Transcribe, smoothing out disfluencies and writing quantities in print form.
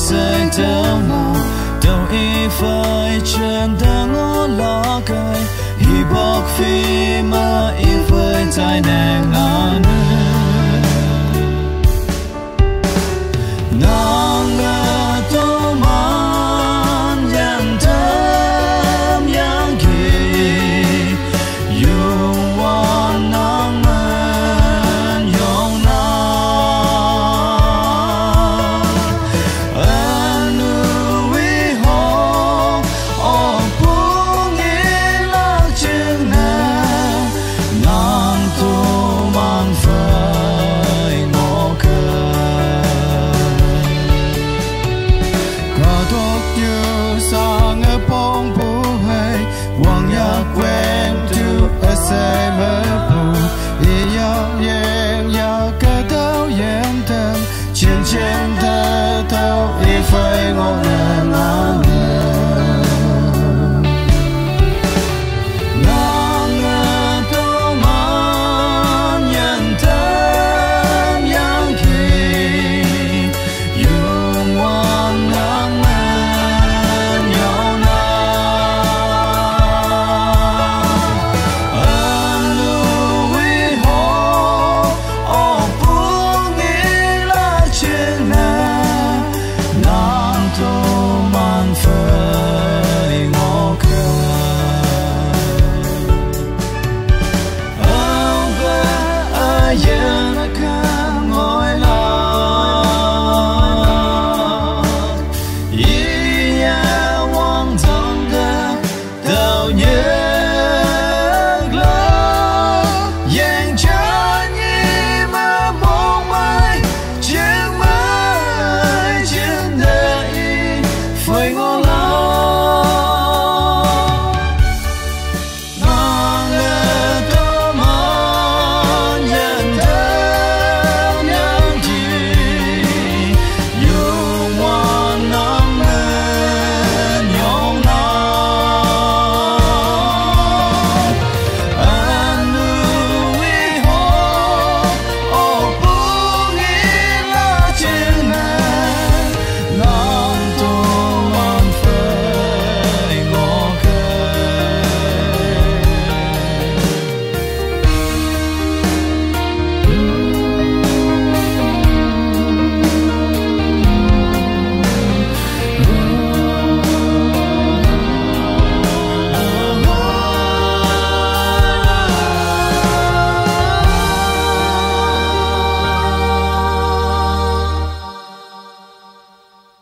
say tao nào đâu ý phải chân đang ngó lo cay hi bọc phi mà ý với trái nàng ngàn nàng ngờ tô man yang thơm yang kỳ yêuwan nàng man yong na anu vi ho o buông yên lạc chừng na nàng tô man phải ngó sang ở bóng bù hay hoàng ya quen tu ở say mơ bù ya yang ya cơ tao yang thơm trên thơ tao ý phải ngọn